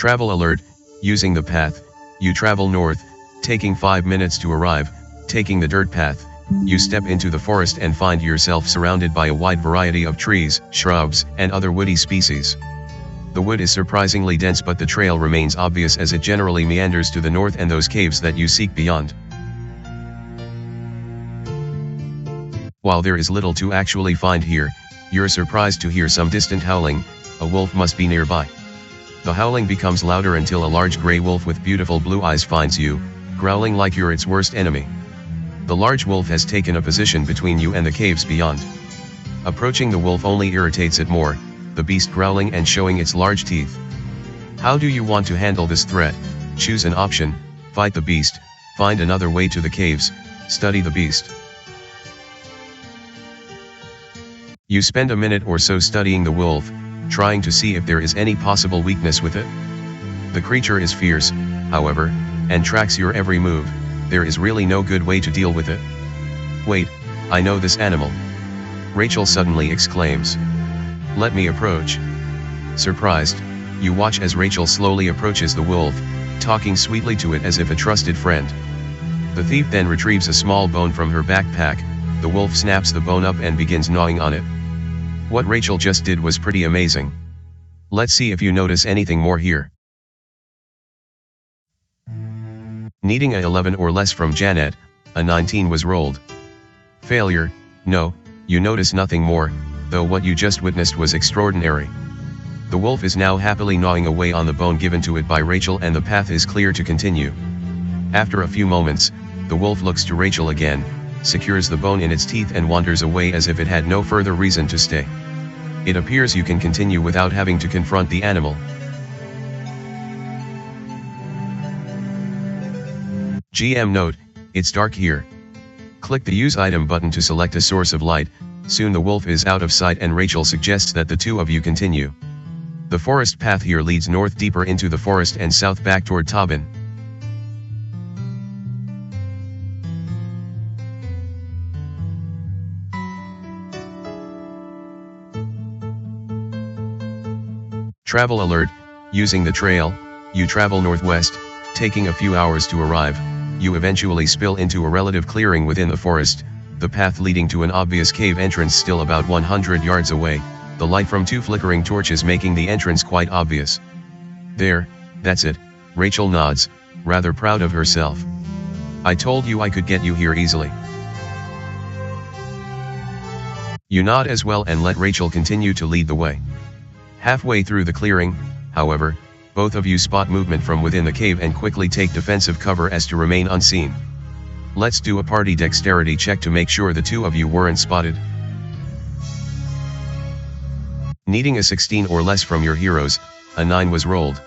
Travel alert, using the path, you travel north, taking 5 minutes to arrive, taking the dirt path, you step into the forest and find yourself surrounded by a wide variety of trees, shrubs, and other woody species. The wood is surprisingly dense, but the trail remains obvious as it generally meanders to the north and those caves that you seek beyond. While there is little to actually find here, you're surprised to hear some distant howling. A wolf must be nearby. The howling becomes louder until a large gray wolf with beautiful blue eyes finds you, growling like you're its worst enemy. The large wolf has taken a position between you and the caves beyond. Approaching the wolf only irritates it more, the beast growling and showing its large teeth. How do you want to handle this threat? Choose an option: fight the beast, find another way to the caves, study the beast. You spend a minute or so studying the wolf, trying to see if there is any possible weakness with it. The creature is fierce, however, and tracks your every move. There is really no good way to deal with it. Wait, I know this animal. Rachel suddenly exclaims. Let me approach. Surprised, you watch as Rachel slowly approaches the wolf, talking sweetly to it as if a trusted friend. The thief then retrieves a small bone from her backpack. The wolf snaps the bone up and begins gnawing on it. What Rachel just did was pretty amazing. Let's see if you notice anything more here. Needing a 11 or less from Janet, a 19 was rolled. Failure. No, you notice nothing more, though what you just witnessed was extraordinary. The wolf is now happily gnawing away on the bone given to it by Rachel, and the path is clear to continue. After a few moments, the wolf looks to Rachel again, secures the bone in its teeth and wanders away as if it had no further reason to stay. It appears you can continue without having to confront the animal. GM note: it's dark here. Click the Use Item button to select a source of light. Soon the wolf is out of sight and Rachel suggests that the two of you continue. The forest path here leads north deeper into the forest and south back toward Tabin. Travel alert: using the trail, you travel northwest, taking a few hours to arrive. You eventually spill into a relative clearing within the forest, the path leading to an obvious cave entrance still about 100 yards away, the light from 2 flickering torches making the entrance quite obvious. There, that's it, Rachel nods, rather proud of herself. I told you I could get you here easily. You nod as well and let Rachel continue to lead the way. Halfway through the clearing, however, both of you spot movement from within the cave and quickly take defensive cover as to remain unseen. Let's do a party dexterity check to make sure the two of you weren't spotted. Needing a 16 or less from your heroes, a 9 was rolled.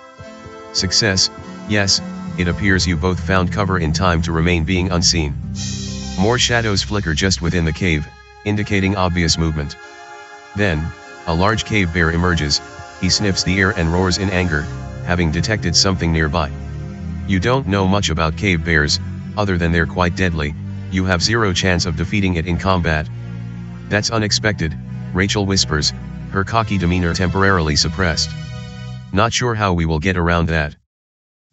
Success: yes, it appears you both found cover in time to remain being unseen. More shadows flicker just within the cave, indicating obvious movement. Then, a large cave bear emerges. He sniffs the air and roars in anger, having detected something nearby. You don't know much about cave bears, other than they're quite deadly. You have 0 chance of defeating it in combat. That's unexpected, Rachel whispers, her cocky demeanor temporarily suppressed. Not sure how we will get around that.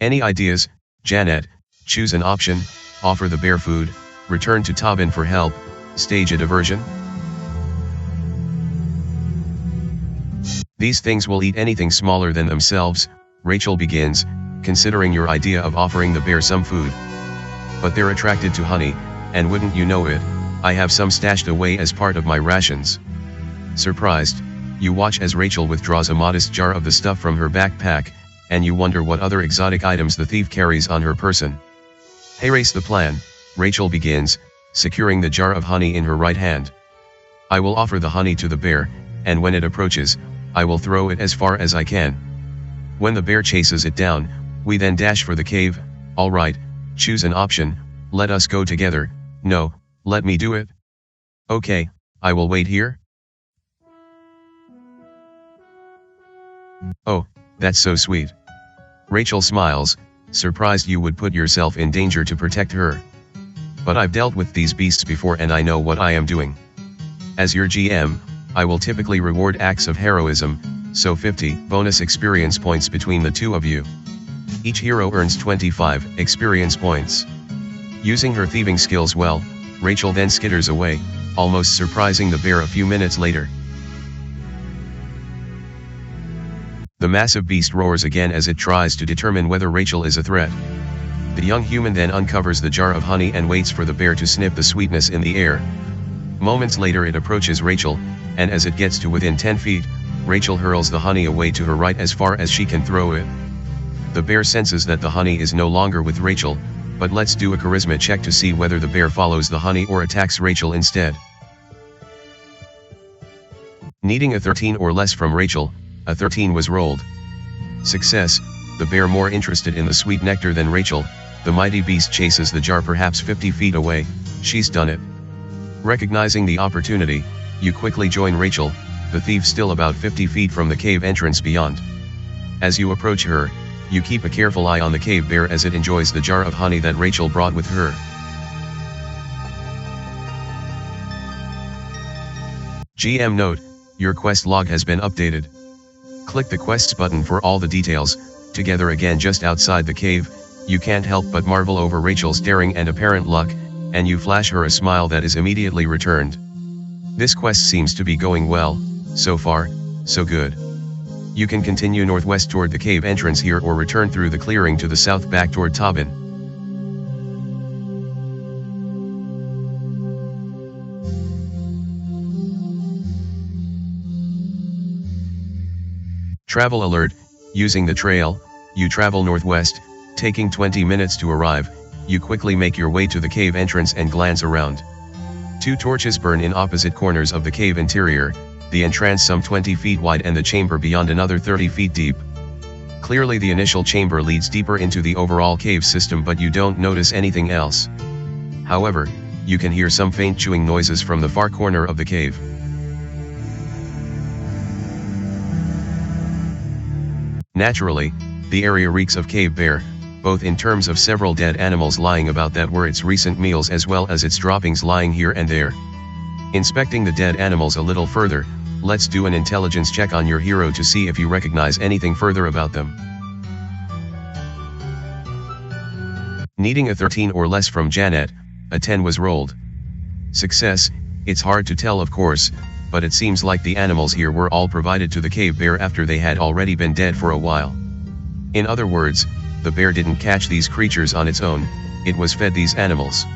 Any ideas, Janet? Choose an option: offer the bear food, return to Tabin for help, stage a diversion. These things will eat anything smaller than themselves, Rachel begins, considering your idea of offering the bear some food. But they're attracted to honey, and wouldn't you know it, I have some stashed away as part of my rations. Surprised, you watch as Rachel withdraws a modest jar of the stuff from her backpack, and you wonder what other exotic items the thief carries on her person. Here's the plan, Rachel begins, securing the jar of honey in her right hand. I will offer the honey to the bear, and when it approaches, I will throw it as far as I can. When the bear chases it down, we then dash for the cave. All right, choose an option: let us go together. No, let me do it. Okay, I will wait here. Oh, that's so sweet. Rachel smiles, surprised you would put yourself in danger to protect her. But I've dealt with these beasts before and I know what I am doing. As your GM, I will typically reward acts of heroism, so 50 bonus experience points between the two of you. Each hero earns 25 experience points. Using her thieving skills well, Rachel then skitters away, almost surprising the bear a few minutes later. The massive beast roars again as it tries to determine whether Rachel is a threat. The young human then uncovers the jar of honey and waits for the bear to sniff the sweetness in the air. Moments later it approaches Rachel, and as it gets to within 10 feet, Rachel hurls the honey away to her right as far as she can throw it. The bear senses that the honey is no longer with Rachel, but let's do a charisma check to see whether the bear follows the honey or attacks Rachel instead. Needing a 13 or less from Rachel, a 13 was rolled. Success, the bear more interested in the sweet nectar than Rachel, the mighty beast chases the jar perhaps 50 feet away. She's done it. Recognizing the opportunity, you quickly join Rachel, the thief still about 50 feet from the cave entrance beyond. As you approach her, you keep a careful eye on the cave bear as it enjoys the jar of honey that Rachel brought with her. GM note, your quest log has been updated. Click the quests button for all the details. Together again just outside the cave, you can't help but marvel over Rachel's daring and apparent luck, and you flash her a smile that is immediately returned. This quest seems to be going well, so far, so good. You can continue northwest toward the cave entrance here or return through the clearing to the south back toward Tabin. Travel alert, using the trail, you travel northwest, taking 20 minutes to arrive. You quickly make your way to the cave entrance and glance around. 2 torches burn in opposite corners of the cave interior, the entrance some 20 feet wide and the chamber beyond another 30 feet deep. Clearly the initial chamber leads deeper into the overall cave system, but you don't notice anything else. However, you can hear some faint chewing noises from the far corner of the cave. Naturally, the area reeks of cave bear, both in terms of several dead animals lying about that were its recent meals as well as its droppings lying here and there. Inspecting the dead animals a little further, let's do an intelligence check on your hero to see if you recognize anything further about them. Needing a 13 or less from Janet, a 10 was rolled. Success, it's hard to tell of course, but it seems like the animals here were all provided to the cave bear after they had already been dead for a while. In other words, the bear didn't catch these creatures on its own, it was fed these animals.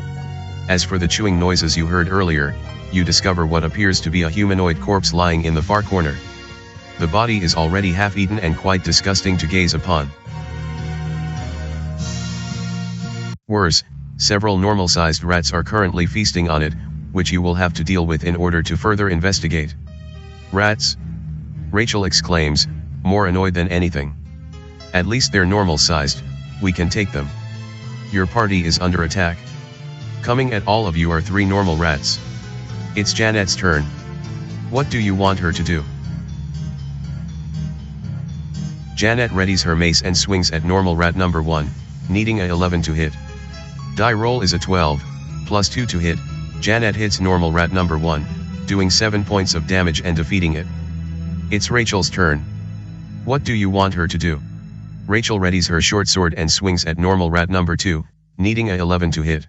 As for the chewing noises you heard earlier, you discover what appears to be a humanoid corpse lying in the far corner. The body is already half-eaten and quite disgusting to gaze upon. Worse, several normal-sized rats are currently feasting on it, which you will have to deal with in order to further investigate. Rats? Rachel exclaims, more annoyed than anything. At least they're normal-sized, we can take them. Your party is under attack. Coming at all of you are 3 normal rats. It's Janet's turn. What do you want her to do? Janet readies her mace and swings at normal rat number 1, needing a 11 to hit. Die roll is a 12, plus 2 to hit. Janet hits normal rat number 1, doing 7 points of damage and defeating it. It's Rachel's turn. What do you want her to do? Rachel readies her short sword and swings at normal rat number 2, needing a 11 to hit.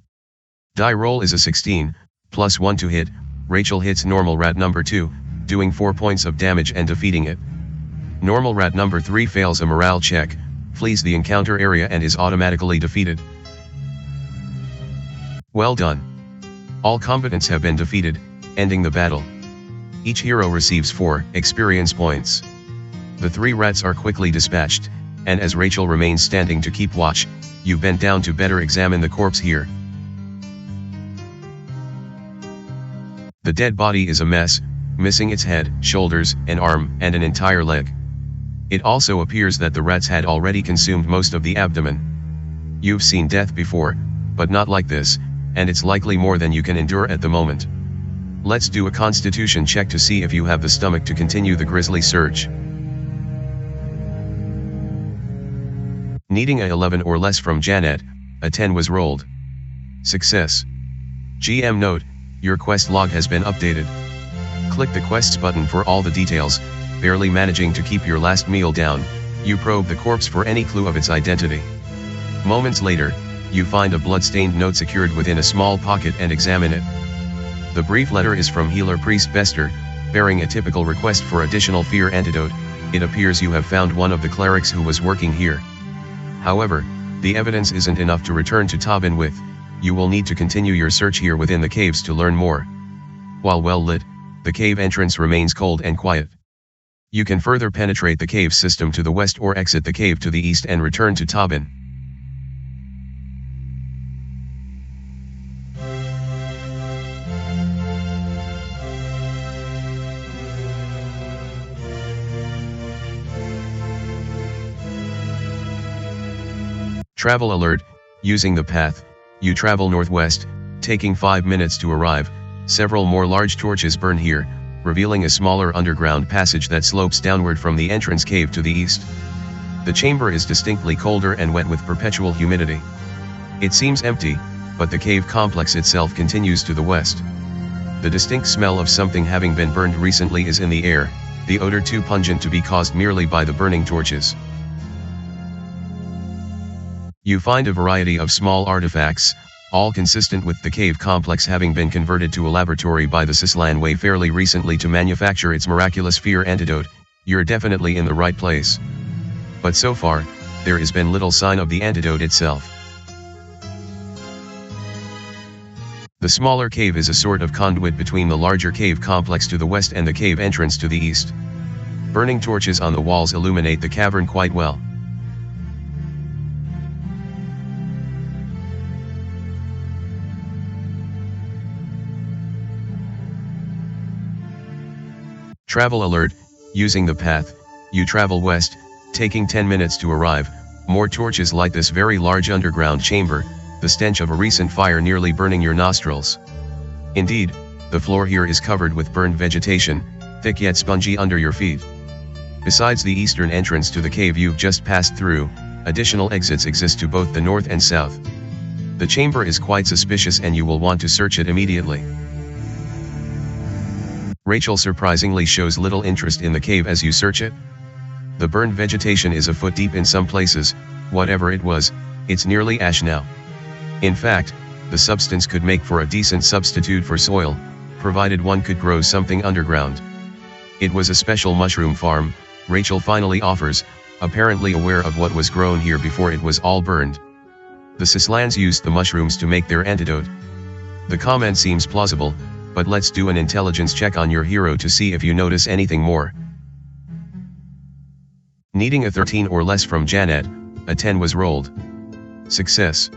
Die roll is a 16, plus 1 to hit. Rachel hits normal rat number 2, doing 4 points of damage and defeating it. Normal rat number 3 fails a morale check, flees the encounter area and is automatically defeated. Well done. All combatants have been defeated, ending the battle. Each hero receives 4 experience points. The 3 rats are quickly dispatched, and as Rachel remains standing to keep watch, you bend down to better examine the corpse here. The dead body is a mess, missing its head, shoulders, an arm, and an entire leg. It also appears that the rats had already consumed most of the abdomen. You've seen death before, but not like this, and it's likely more than you can endure at the moment. Let's do a constitution check to see if you have the stomach to continue the grisly search. Needing a 11 or less from Janet, a 10 was rolled. Success. GM note, your quest log has been updated. Click the quests button for all the details. barely managing to keep your last meal down, you probe the corpse for any clue of its identity. Moments later, you find a blood-stained note secured within a small pocket and examine it. The brief letter is from healer priest Bester, bearing a typical request for additional fear antidote. It appears you have found one of the clerics who was working here. However, the evidence isn't enough to return to Tabin with. You will need to continue your search here within the caves to learn more. While well lit, the cave entrance remains cold and quiet. You can further penetrate the cave system to the west or exit the cave to the east and return to Tabin. Travel alert, using the path, you travel northwest, taking 5 minutes to arrive. Several more large torches burn here, revealing a smaller underground passage that slopes downward from the entrance cave to the east. The chamber is distinctly colder and wet with perpetual humidity. It seems empty, but the cave complex itself continues to the west. The distinct smell of something having been burned recently is in the air, the odor too pungent to be caused merely by the burning torches. You find a variety of small artifacts, all consistent with the cave complex having been converted to a laboratory by the Sislan Way fairly recently to manufacture its miraculous fear antidote. You're definitely in the right place. But so far, there has been little sign of the antidote itself. The smaller cave is a sort of conduit between the larger cave complex to the west and the cave entrance to the east. Burning torches on the walls illuminate the cavern quite well. Travel alert, using the path, you travel west, taking 10 minutes to arrive. More torches light this very large underground chamber, the stench of a recent fire nearly burning your nostrils. Indeed, the floor here is covered with burned vegetation, thick yet spongy under your feet. Besides the eastern entrance to the cave you've just passed through, additional exits exist to both the north and south. The chamber is quite suspicious and you will want to search it immediately. Rachel surprisingly shows little interest in the cave as you search it. The burned vegetation is a foot deep in some places. Whatever it was, it's nearly ash now. In fact, the substance could make for a decent substitute for soil, provided one could grow something underground. It was a special mushroom farm, Rachel finally offers, apparently aware of what was grown here before it was all burned. The Sislans used the mushrooms to make their antidote. The comment seems plausible, but let's do an intelligence check on your hero to see if you notice anything more. Needing a 13 or less from Janet, a 10 was rolled. Success.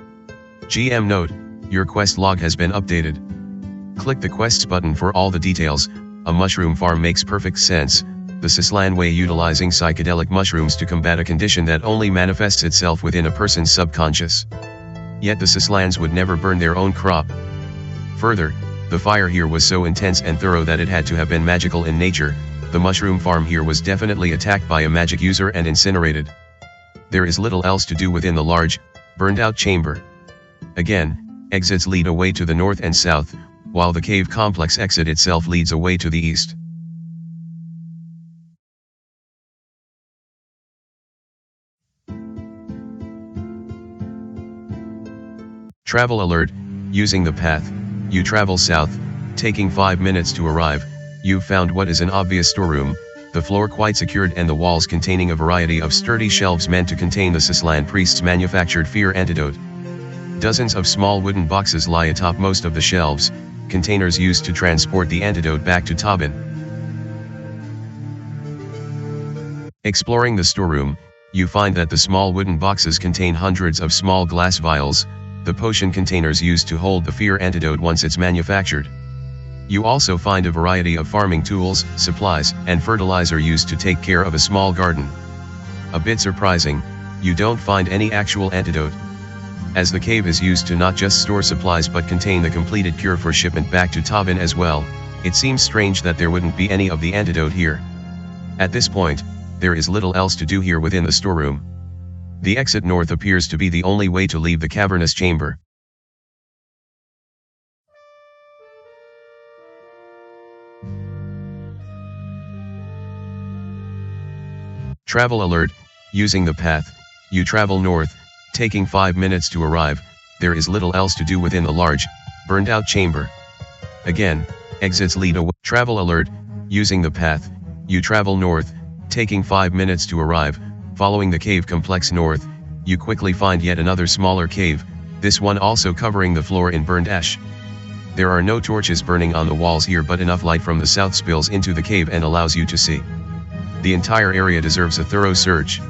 GM note, your quest log has been updated. Click the quests button for all the details. A mushroom farm makes perfect sense, the Sislan way utilizing psychedelic mushrooms to combat a condition that only manifests itself within a person's subconscious. Yet the Sislans would never burn their own crop. Further, the fire here was so intense and thorough that it had to have been magical in nature. The mushroom farm here was definitely attacked by a magic user and incinerated. There is little else to do within the large, burned-out chamber. Again, exits lead away to the north and south, while the cave complex exit itself leads away to the east. Travel alert, using the path, you travel south, taking 5 minutes to arrive. You've found what is an obvious storeroom, the floor quite secured and the walls containing a variety of sturdy shelves meant to contain the Sislan priest's manufactured fear antidote. Dozens of small wooden boxes lie atop most of the shelves, containers used to transport the antidote back to Tabin. Exploring the storeroom, you find that the small wooden boxes contain hundreds of small glass vials, the potion containers used to hold the fear antidote once it's manufactured. You also find a variety of farming tools, supplies, and fertilizer used to take care of a small garden. A bit surprising, you don't find any actual antidote. As the cave is used to not just store supplies but contain the completed cure for shipment back to Tabin as well, it seems strange that there wouldn't be any of the antidote here. At this point, there is little else to do here within the storeroom. The exit north appears to be the only way to leave the cavernous chamber. Travel alert, using the path, you travel north, taking 5 minutes to arrive, there is little else to do within the large, burned out chamber. Again, exits lead away. Travel alert, using the path, you travel north, taking 5 minutes to arrive, following the cave complex north, you quickly find yet another smaller cave, this one also covering the floor in burned ash. There are no torches burning on the walls here, but enough light from the south spills into the cave and allows you to see. The entire area deserves a thorough search.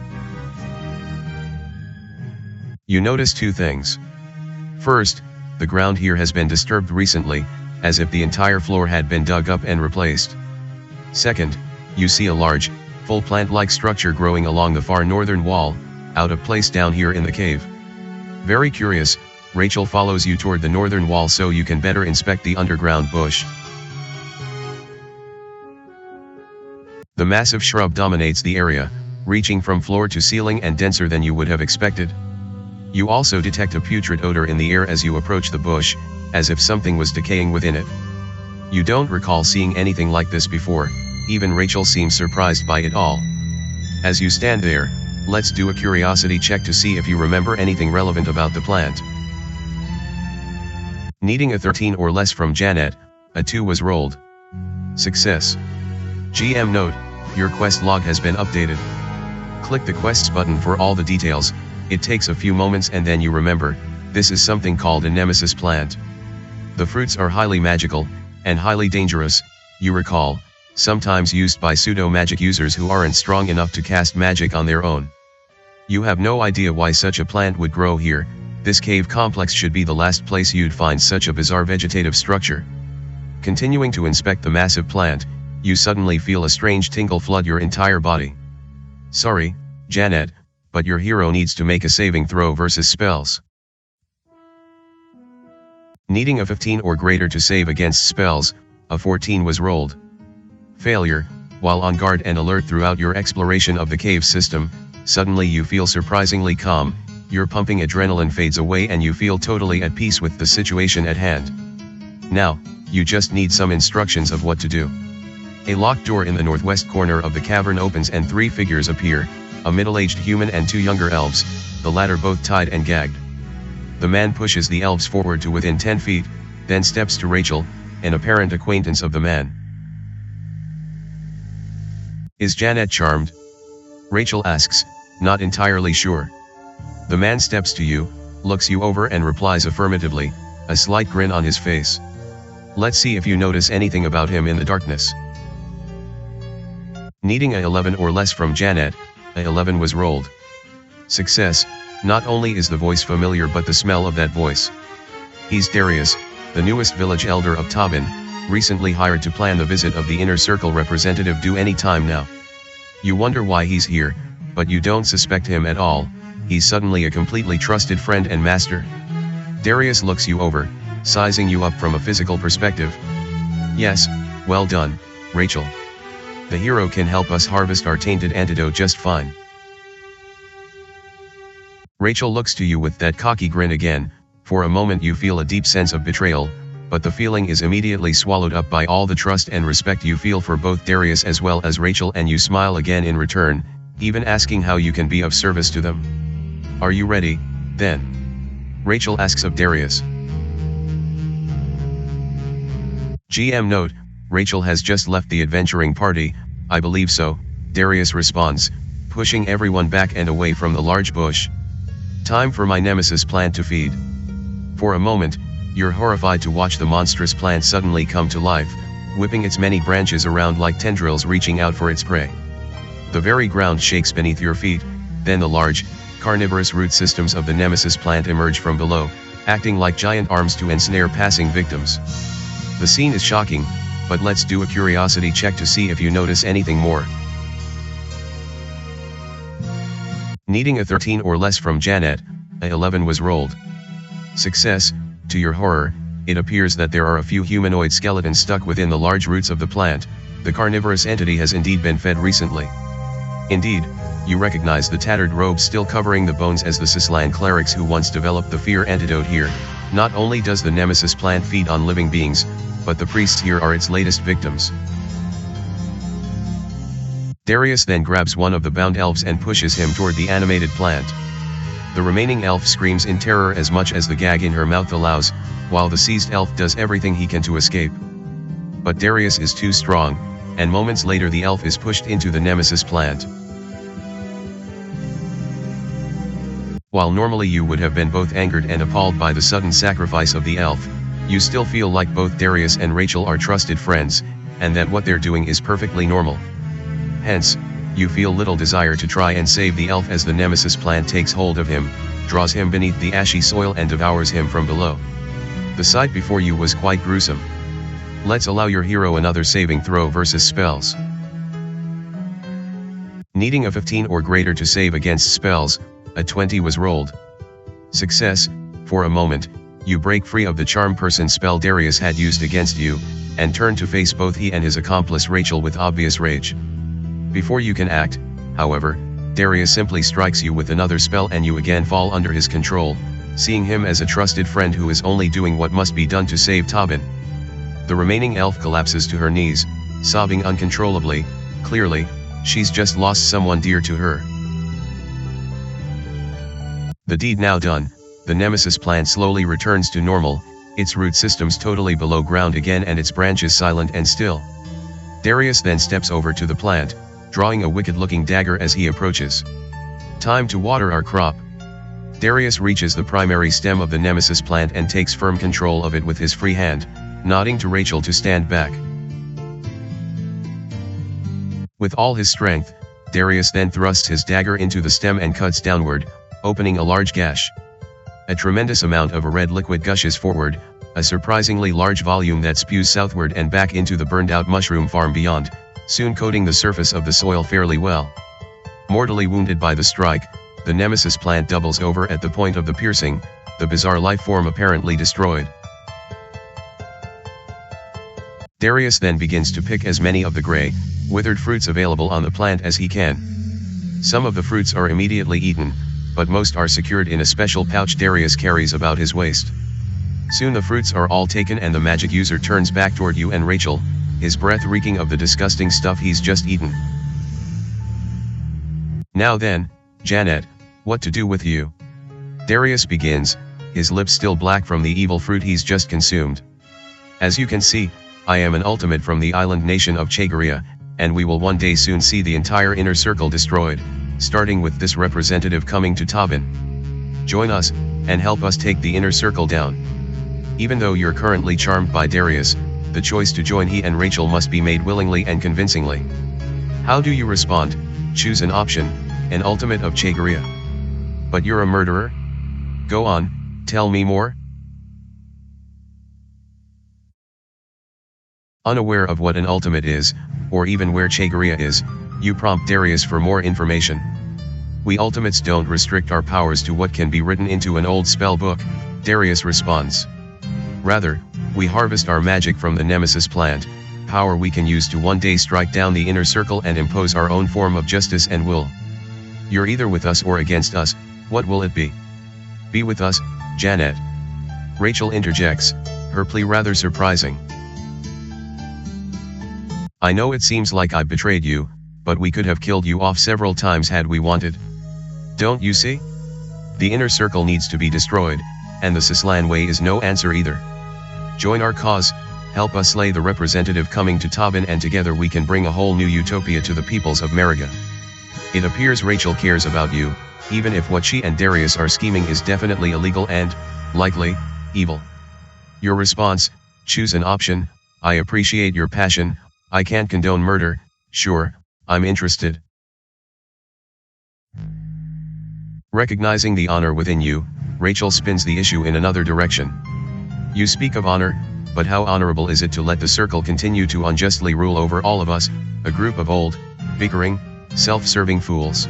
You notice two things. First, the ground here has been disturbed recently, as if the entire floor had been dug up and replaced. Second, you see a large, full plant-like structure growing along the far northern wall, out of place down here in the cave. Very curious, Rachel follows you toward the northern wall so you can better inspect the underground bush. The massive shrub dominates the area, reaching from floor to ceiling and denser than you would have expected. You also detect a putrid odor in the air as you approach the bush, as if something was decaying within it. You don't recall seeing anything like this before, even Rachel seems surprised by it all. As you stand there, let's do a curiosity check to see if you remember anything relevant about the plant. Needing a 13 or less from Janet, a 2 was rolled. Success. GM note, your quest log has been updated. Click the quests button for all the details, it takes a few moments and then you remember, this is something called a nemesis plant. The fruits are highly magical, and highly dangerous, you recall, sometimes used by pseudo-magic users who aren't strong enough to cast magic on their own. You have no idea why such a plant would grow here, this cave complex should be the last place you'd find such a bizarre vegetative structure. Continuing to inspect the massive plant, you suddenly feel a strange tingle flood your entire body. Sorry, Janet, but your hero needs to make a saving throw versus spells. Needing a 15 or greater to save against spells, a 14 was rolled. Failure, while on guard and alert throughout your exploration of the cave system, suddenly you feel surprisingly calm, your pumping adrenaline fades away and you feel totally at peace with the situation at hand. Now, you just need some instructions of what to do. A locked door in the northwest corner of the cavern opens and 3 figures appear, a middle-aged human and 2 younger elves, the latter both tied and gagged. The man pushes the elves forward to within 10 feet, then steps to Rachel, an apparent acquaintance of the man. Is Janet charmed? Rachel asks, not entirely sure. The man steps to you, looks you over and replies affirmatively, a slight grin on his face. Let's see if you notice anything about him in the darkness. Needing a 11 or less from Janet, a 11 was rolled. Success, not only is the voice familiar but the smell of that voice. He's Darius, the newest village elder of Tabin, recently hired to plan the visit of the inner circle representative due any time now. You wonder why he's here, but you don't suspect him at all, he's suddenly a completely trusted friend and master. Darius looks you over, sizing you up from a physical perspective. Yes, well done, Rachel. The hero can help us harvest our tainted antidote just fine. Rachel looks to you with that cocky grin again, for a moment you feel a deep sense of betrayal, but the feeling is immediately swallowed up by all the trust and respect you feel for both Darius as well as Rachel, and you smile again in return, even asking how you can be of service to them. Are you ready, then? Rachel asks of Darius. GM note, Rachel has just left the adventuring party, I believe so, Darius responds, pushing everyone back and away from the large bush. Time for my nemesis plant to feed. For a moment, you're horrified to watch the monstrous plant suddenly come to life, whipping its many branches around like tendrils reaching out for its prey. The very ground shakes beneath your feet, then the large, carnivorous root systems of the nemesis plant emerge from below, acting like giant arms to ensnare passing victims. The scene is shocking, but let's do a curiosity check to see if you notice anything more. Needing a 13 or less from Janet, a 11 was rolled. Success, to your horror, it appears that there are a few humanoid skeletons stuck within the large roots of the plant, the carnivorous entity has indeed been fed recently. Indeed, you recognize the tattered robes still covering the bones as the Sislan clerics who once developed the fear antidote here. Not only does the nemesis plant feed on living beings, but the priests here are its latest victims. Darius then grabs one of the bound elves and pushes him toward the animated plant. The remaining elf screams in terror as much as the gag in her mouth allows, while the seized elf does everything he can to escape. But Darius is too strong, and moments later the elf is pushed into the nemesis plant. While normally you would have been both angered and appalled by the sudden sacrifice of the elf, you still feel like both Darius and Rachel are trusted friends, and that what they're doing is perfectly normal. Hence, you feel little desire to try and save the elf as the nemesis plant takes hold of him, draws him beneath the ashy soil and devours him from below. The sight before you was quite gruesome. Let's allow your hero another saving throw versus spells. Needing a 15 or greater to save against spells, a 20 was rolled. Success. For a moment, you break free of the charm person spell Darius had used against you, and turn to face both he and his accomplice Rachel with obvious rage. Before you can act, however, Darius simply strikes you with another spell and you again fall under his control, seeing him as a trusted friend who is only doing what must be done to save Tabin. The remaining elf collapses to her knees, sobbing uncontrollably. Clearly, she's just lost someone dear to her. The deed now done, the nemesis plant slowly returns to normal, its root systems totally below ground again and its branches silent and still. Darius then steps over to the plant, drawing a wicked-looking dagger as he approaches. Time to water our crop. Darius reaches the primary stem of the nemesis plant and takes firm control of it with his free hand, nodding to Rachel to stand back. With all his strength, Darius then thrusts his dagger into the stem and cuts downward, opening a large gash. A tremendous amount of a red liquid gushes forward, a surprisingly large volume that spews southward and back into the burned-out mushroom farm beyond, soon coating the surface of the soil fairly well. Mortally wounded by the strike, the nemesis plant doubles over at the point of the piercing, the bizarre life form apparently destroyed. Darius then begins to pick as many of the gray, withered fruits available on the plant as he can. Some of the fruits are immediately eaten, but most are secured in a special pouch Darius carries about his waist. Soon the fruits are all taken and the magic user turns back toward you and Rachel, his breath reeking of the disgusting stuff he's just eaten. Now then, Janet, what to do with you? Darius begins, his lips still black from the evil fruit he's just consumed. As you can see, I am an ultimate from the island nation of Chegaria, and we will one day soon see the entire inner circle destroyed, starting with this representative coming to Tabin. Join us, and help us take the inner circle down. Even though you're currently charmed by Darius, the choice to join he and Rachel must be made willingly and convincingly. How do you respond? Choose an option, an ultimate of Chegaria. But you're a murderer? Go on, tell me more. Unaware of what an ultimate is, or even where Chegaria is, you prompt Darius for more information. We ultimates don't restrict our powers to what can be written into an old spell book, Darius responds. Rather, we harvest our magic from the nemesis plant, power we can use to one day strike down the inner circle and impose our own form of justice and will. You're either with us or against us, what will it be? Be with us, Janet. Rachel interjects, her plea rather surprising. I know it seems like I betrayed you, but we could have killed you off several times had we wanted. Don't you see? The inner circle needs to be destroyed, and the Sislan way is no answer either. Join our cause, help us slay the representative coming to Tabin, and together we can bring a whole new utopia to the peoples of Mariga. It appears Rachel cares about you, even if what she and Darius are scheming is definitely illegal and, likely, evil. Your response, choose an option. I appreciate your passion, I can't condone murder, sure, I'm interested. Recognizing the honor within you, Rachel spins the issue in another direction. You speak of honor, but how honorable is it to let the circle continue to unjustly rule over all of us, a group of old, bickering, self-serving fools?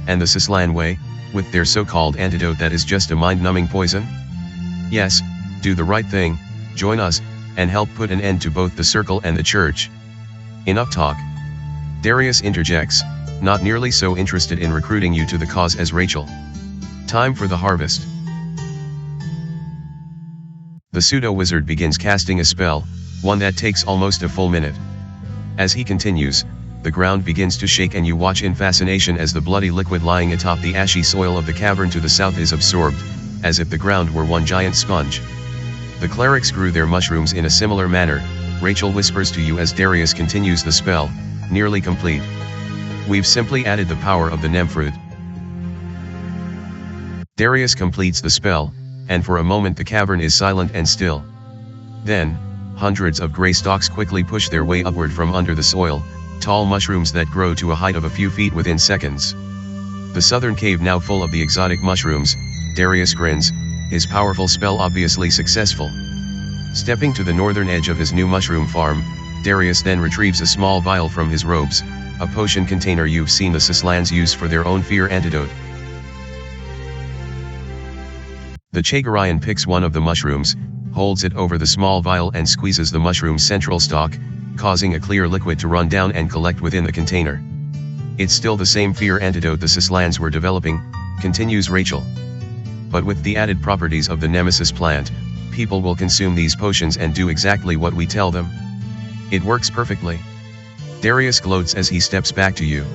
And the Sislan way, with their so-called antidote that is just a mind-numbing poison? Yes, do the right thing, join us, and help put an end to both the circle and the church. Enough talk. Darius interjects, not nearly so interested in recruiting you to the cause as Rachel. Time for the harvest. The pseudo-wizard begins casting a spell, one that takes almost a full minute. As he continues, the ground begins to shake and you watch in fascination as the bloody liquid lying atop the ashy soil of the cavern to the south is absorbed, as if the ground were one giant sponge. The clerics grew their mushrooms in a similar manner. Rachel whispers to you as Darius continues the spell, nearly complete. We've simply added the power of the nemfruit. Darius completes the spell, and for a moment the cavern is silent and still. Then, hundreds of grey stalks quickly push their way upward from under the soil, tall mushrooms that grow to a height of a few feet within seconds. The southern cave now full of the exotic mushrooms. Darius grins, his powerful spell obviously successful. Stepping to the northern edge of his new mushroom farm, Darius then retrieves a small vial from his robes, a potion container you've seen the Sislans use for their own fear antidote. The Chagarian picks one of the mushrooms, holds it over the small vial and squeezes the mushroom's central stalk, causing a clear liquid to run down and collect within the container. It's still the same fear antidote the Sislans were developing, continues Rachel. But with the added properties of the nemesis plant, people will consume these potions and do exactly what we tell them. It works perfectly. Darius gloats as he steps back to you.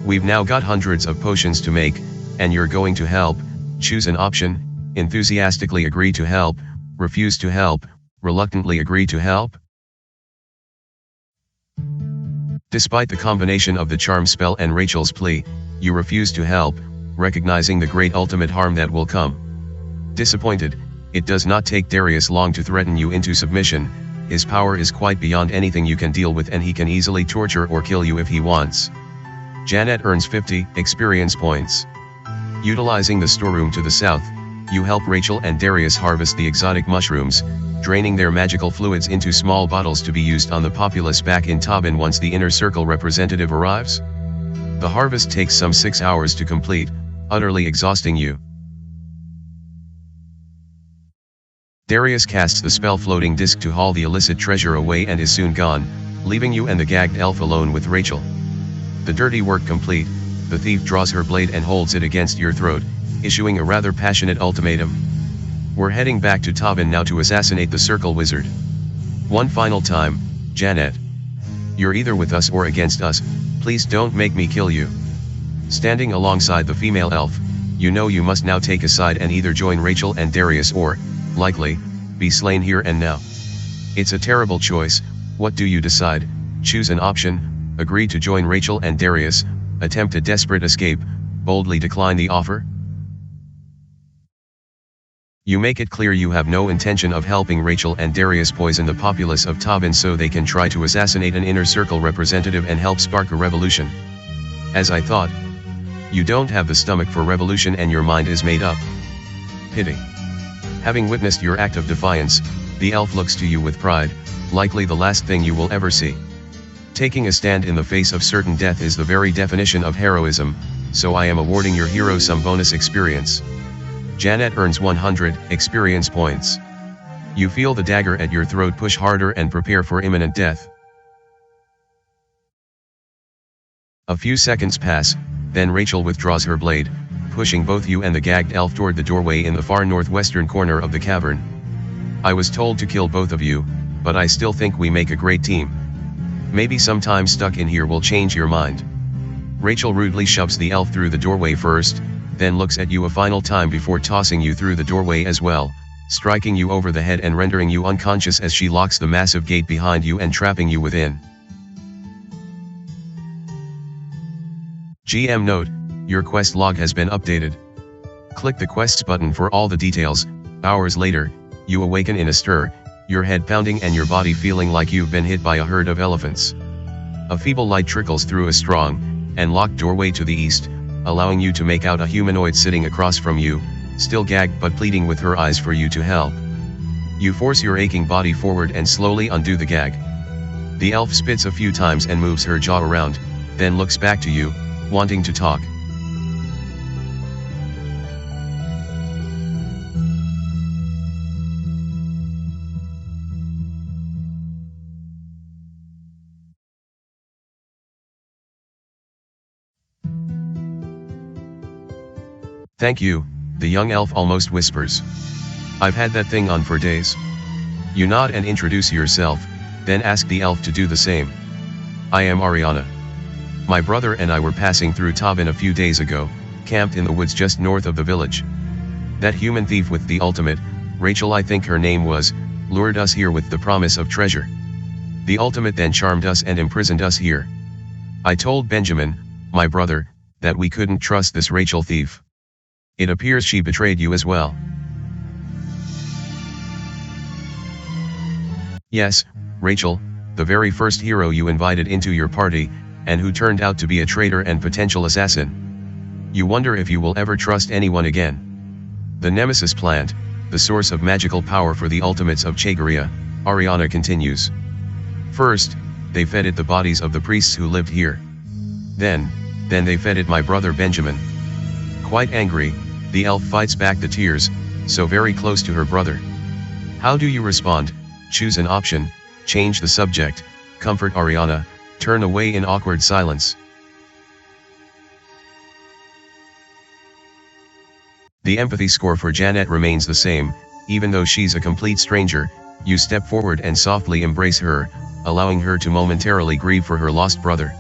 We've now got hundreds of potions to make, and you're going to help. Choose an option: enthusiastically agree to help, refuse to help, reluctantly agree to help. Despite the combination of the charm spell and Rachel's plea, you refuse to help, recognizing the great ultimate harm that will come. Disappointed, it does not take Darius long to threaten you into submission. His power is quite beyond anything you can deal with and he can easily torture or kill you if he wants. Janet earns 50 experience points. Utilizing the storeroom to the south, you help Rachel and Darius harvest the exotic mushrooms, draining their magical fluids into small bottles to be used on the populace back in Tabin once the inner circle representative arrives. The harvest takes some 6 hours to complete, utterly exhausting you. Darius casts the spell floating disc to haul the illicit treasure away and is soon gone, leaving you and the gagged elf alone with Rachel. The dirty work complete, the thief draws her blade and holds it against your throat, issuing a rather passionate ultimatum. We're heading back to Tabin now to assassinate the Circle Wizard. One final time, Janet. You're either with us or against us, please don't make me kill you. Standing alongside the female elf, you know you must now take a side and either join Rachel and Darius or, likely, be slain here and now. It's a terrible choice. What do you decide? Choose an option: agree to join Rachel and Darius, attempt a desperate escape, boldly decline the offer. You make it clear you have no intention of helping Rachel and Darius poison the populace of Tabin so they can try to assassinate an inner circle representative and help spark a revolution. As I thought. You don't have the stomach for revolution and your mind is made up. Pity. Having witnessed your act of defiance, the elf looks to you with pride, likely the last thing you will ever see. Taking a stand in the face of certain death is the very definition of heroism, so I am awarding your hero some bonus experience. Janet earns 100 experience points. You feel the dagger at your throat push harder and prepare for imminent death. A few seconds pass, then Rachel withdraws her blade, pushing both you and the gagged elf toward the doorway in the far northwestern corner of the cavern. I was told to kill both of you, but I still think we make a great team. Maybe some time stuck in here will change your mind. Rachel rudely shoves the elf through the doorway first, then looks at you a final time before tossing you through the doorway as well, striking you over the head and rendering you unconscious as she locks the massive gate behind you and trapping you within. GM note: your quest log has been updated. Click the quests button for all the details. Hours later, you awaken in a stir, your head pounding and your body feeling like you've been hit by a herd of elephants. A feeble light trickles through a strong and locked doorway to the east, allowing you to make out a humanoid sitting across from you, still gagged but pleading with her eyes for you to help. You force your aching body forward and slowly undo the gag. The elf spits a few times and moves her jaw around, then looks back to you, wanting to talk. Thank you, the young elf almost whispers. I've had that thing on for days. You nod and introduce yourself, then ask the elf to do the same. I am Arianna. My brother and I were passing through Tabin a few days ago, camped in the woods just north of the village. That human thief with the ultimate, Rachel I think her name was, lured us here with the promise of treasure. The ultimate then charmed us and imprisoned us here. I told Benjamin, my brother, that we couldn't trust this Rachel thief. It appears she betrayed you as well. Yes, Rachel, the very first hero you invited into your party, and who turned out to be a traitor and potential assassin. You wonder if you will ever trust anyone again. The Nemesis plant, the source of magical power for the ultimates of Chageria, Arianna continues. First, they fed it the bodies of the priests who lived here. Then they fed it my brother Benjamin. Quite angry, the elf fights back the tears, so very close to her brother. How do you respond? Choose an option, change the subject, comfort Arianna, turn away in awkward silence. The empathy score for Janet remains the same, even though she's a complete stranger. You step forward and softly embrace her, allowing her to momentarily grieve for her lost brother.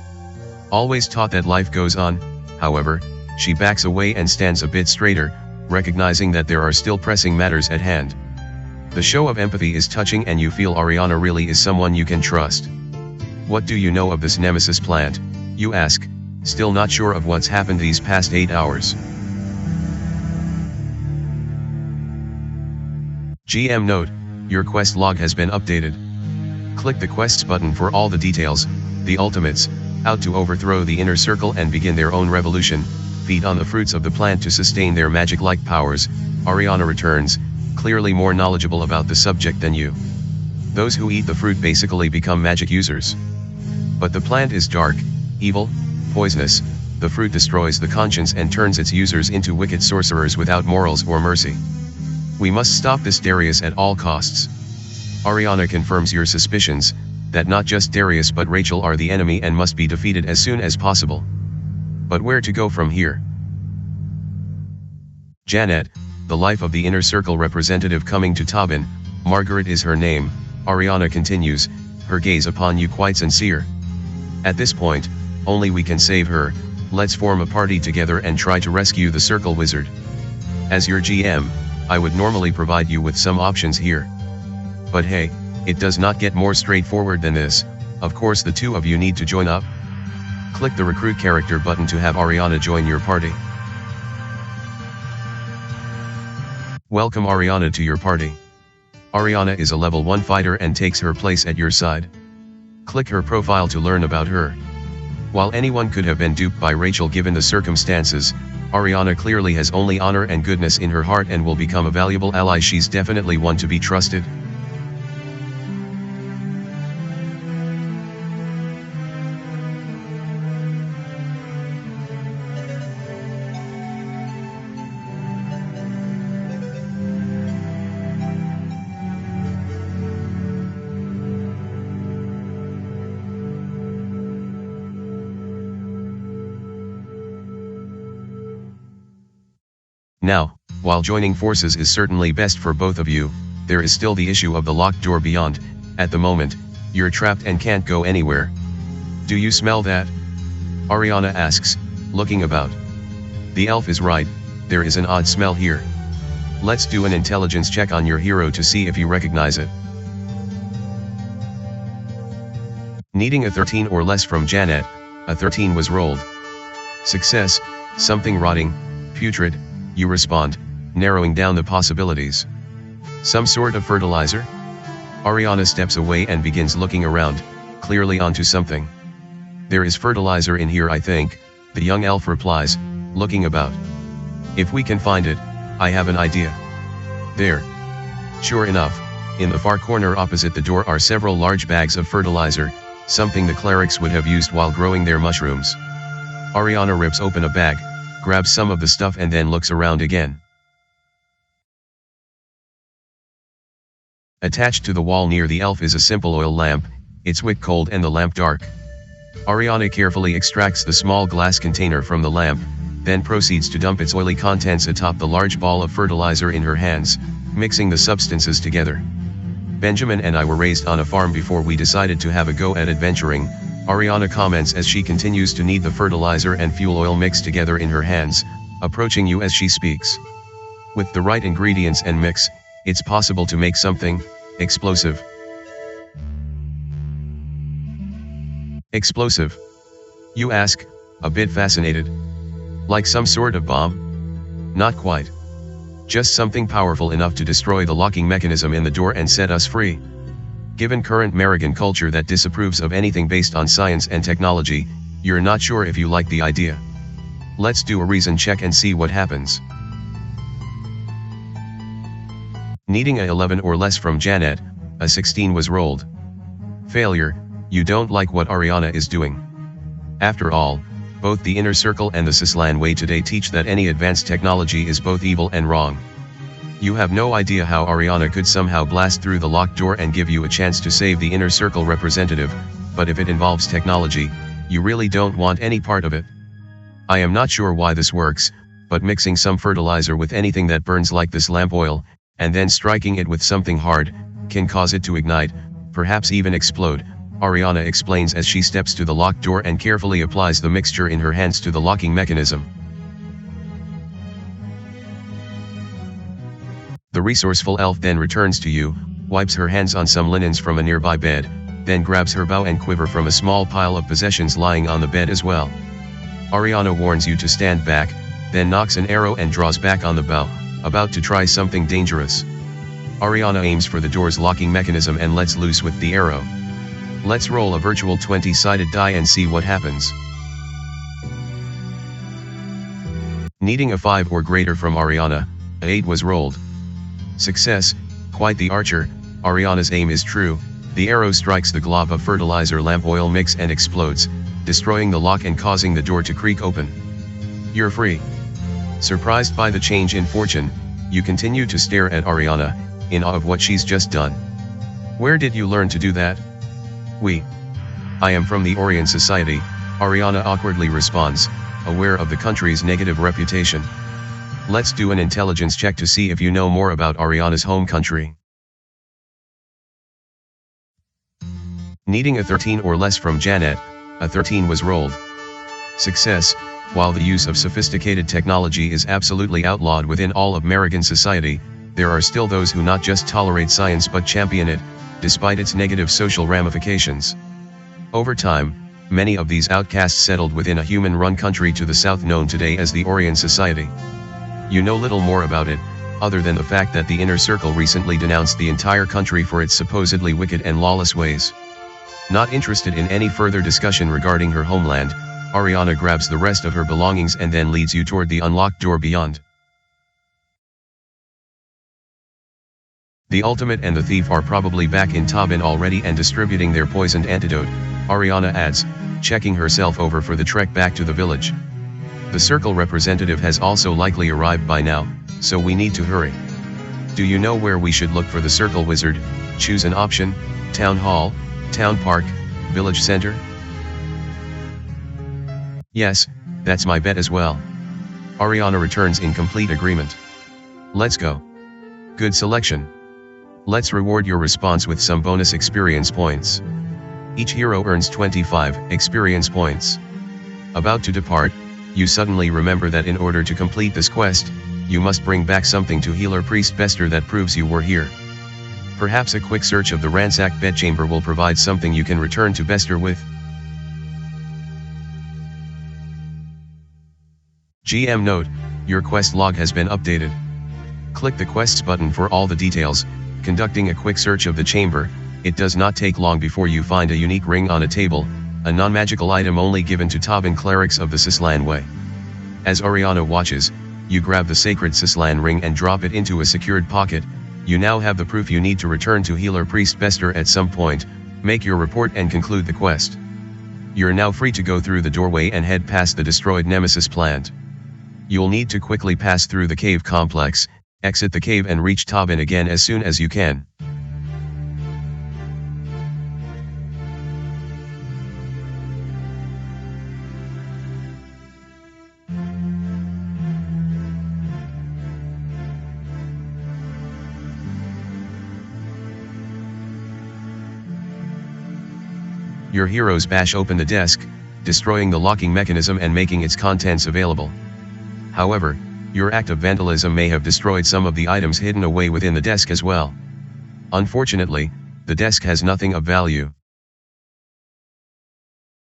Always taught that life goes on, however, she backs away and stands a bit straighter, recognizing that there are still pressing matters at hand. The show of empathy is touching and you feel Arianna really is someone you can trust. What do you know of this Nemesis plant? You ask, still not sure of what's happened these past 8 hours. GM note, your quest log has been updated. Click the quests button for all the details. The ultimates, out to overthrow the inner circle and begin their own revolution, feed on the fruits of the plant to sustain their magic-like powers. Arianna returns, clearly more knowledgeable about the subject than you. Those who eat the fruit basically become magic users. But the plant is dark, evil, poisonous. The fruit destroys the conscience and turns its users into wicked sorcerers without morals or mercy. We must stop this Darius at all costs. Arianna confirms your suspicions, that not just Darius but Rachel are the enemy and must be defeated as soon as possible. But where to go from here? Janet, the life of the inner circle representative coming to Tabin, Margaret is her name, Arianna continues, her gaze upon you quite sincere. At this point, only we can save her. Let's form a party together and try to rescue the circle wizard. As your GM, I would normally provide you with some options here. But hey, it does not get more straightforward than this. Of course the two of you need to join up. Click the recruit character button to have Arianna join your party. Welcome Arianna to your party. Arianna is a level 1 fighter and takes her place at your side. Click her profile to learn about her. While anyone could have been duped by Rachel given the circumstances, Arianna clearly has only honor and goodness in her heart and will become a valuable ally. She's definitely one to be trusted. Now, while joining forces is certainly best for both of you, there is still the issue of the locked door beyond. At the moment, you're trapped and can't go anywhere. Do you smell that? Arianna asks, looking about. The elf is right, there is an odd smell here. Let's do an intelligence check on your hero to see if you recognize it. Needing a 13 or less from Janet, a 13 was rolled. Success, something rotting, putrid. You respond, narrowing down the possibilities. Some sort of fertilizer? Arianna steps away and begins looking around, clearly onto something. There is fertilizer in here I think, the young elf replies, looking about. If we can find it, I have an idea. There. Sure enough, in the far corner opposite the door are several large bags of fertilizer, something the clerics would have used while growing their mushrooms. Arianna rips open a bag, grabs some of the stuff and then looks around again. Attached to the wall near the elf is a simple oil lamp, its wick cold and the lamp dark. Arianna carefully extracts the small glass container from the lamp, then proceeds to dump its oily contents atop the large ball of fertilizer in her hands, mixing the substances together. Benjamin and I were raised on a farm before we decided to have a go at adventuring. Arianna comments as she continues to knead the fertilizer and fuel oil mix together in her hands, approaching you as she speaks. With the right ingredients and mix, it's possible to make something explosive. Explosive? You ask, a bit fascinated. Like some sort of bomb? Not quite. Just something powerful enough to destroy the locking mechanism in the door and set us free. Given current American culture that disapproves of anything based on science and technology, you're not sure if you like the idea. Let's do a reason check and see what happens. Needing a 11 or less from Janet, a 16 was rolled. Failure, you don't like what Arianna is doing. After all, both the Inner Circle and the Sislan way today teach that any advanced technology is both evil and wrong. You have no idea how Arianna could somehow blast through the locked door and give you a chance to save the Inner Circle representative, but if it involves technology, you really don't want any part of it. I am not sure why this works, but mixing some fertilizer with anything that burns like this lamp oil, and then striking it with something hard, can cause it to ignite, perhaps even explode, Arianna explains as she steps to the locked door and carefully applies the mixture in her hands to the locking mechanism. The resourceful elf then returns to you, wipes her hands on some linens from a nearby bed, then grabs her bow and quiver from a small pile of possessions lying on the bed as well. Arianna warns you to stand back, then nocks an arrow and draws back on the bow, about to try something dangerous. Arianna aims for the door's locking mechanism and lets loose with the arrow. Let's roll a virtual 20-sided die and see what happens. Needing a 5 or greater from Arianna, a 8 was rolled. Success, quite the archer, Arianna's aim is true, the arrow strikes the glob of fertilizer lamp oil mix and explodes, destroying the lock and causing the door to creak open. You're free. Surprised by the change in fortune, you continue to stare at Arianna, in awe of what she's just done. Where did you learn to do that? I am from the Orient Society, Arianna awkwardly responds, aware of the country's negative reputation. Let's do an intelligence check to see if you know more about Arianna's home country. Needing a 13 or less from Janet, a 13 was rolled. Success, while the use of sophisticated technology is absolutely outlawed within all of American society, there are still those who not just tolerate science but champion it, despite its negative social ramifications. Over time, many of these outcasts settled within a human-run country to the south known today as the Orient Society. You know little more about it, other than the fact that the Inner Circle recently denounced the entire country for its supposedly wicked and lawless ways. Not interested in any further discussion regarding her homeland, Arianna grabs the rest of her belongings and then leads you toward the unlocked door beyond. The ultimate and the thief are probably back in Tabin already and distributing their poisoned antidote, Arianna adds, checking herself over for the trek back to the village. The Circle representative has also likely arrived by now, so we need to hurry. Do you know where we should look for the Circle wizard? Choose an option: Town Hall, Town Park, Village Center? Yes, that's my bet as well. Arianna returns in complete agreement. Let's go. Good selection. Let's reward your response with some bonus experience points. Each hero earns 25 experience points. About to depart, you suddenly remember that in order to complete this quest, you must bring back something to Healer Priest Bester that proves you were here. Perhaps a quick search of the ransacked bedchamber will provide something you can return to Bester with. GM note, your quest log has been updated. Click the quests button for all the details. Conducting a quick search of the chamber, it does not take long before you find a unique ring on a table, a non-magical item only given to Tabin clerics of the Sislan way. As Arianna watches, you grab the sacred Sislan ring and drop it into a secured pocket. You now have the proof you need to return to Healer Priest Bester at some point, make your report and conclude the quest. You're now free to go through the doorway and head past the destroyed Nemesis plant. You'll need to quickly pass through the cave complex, exit the cave and reach Tabin again as soon as you can. Your heroes bash open the desk, destroying the locking mechanism and making its contents available. However, your act of vandalism may have destroyed some of the items hidden away within the desk as well. Unfortunately, the desk has nothing of value.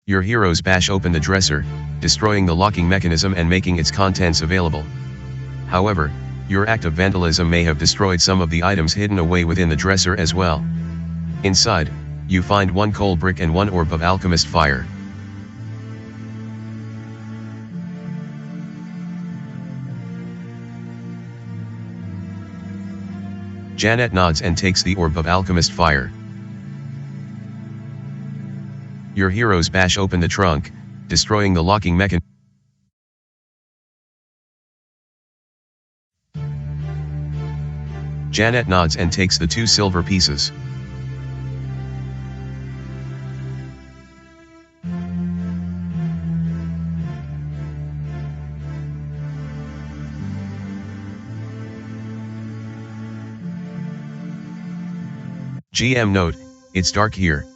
Your heroes bash open the dresser, destroying the locking mechanism and making its contents available. However, your act of vandalism may have destroyed some of the items hidden away within the dresser as well. Inside, you find 1 coal brick and 1 orb of alchemist fire. Janet nods and takes the orb of alchemist fire. Your heroes bash open the trunk, destroying the locking mechanism. Janet nods and takes the 2 silver pieces. GM note, it's dark here.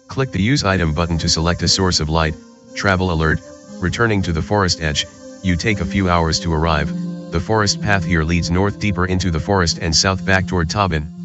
Click the Use Item button to select a source of light. Travel alert, returning to the forest edge, you take a few hours to arrive. The forest path here leads north deeper into the forest and south back toward Tabin.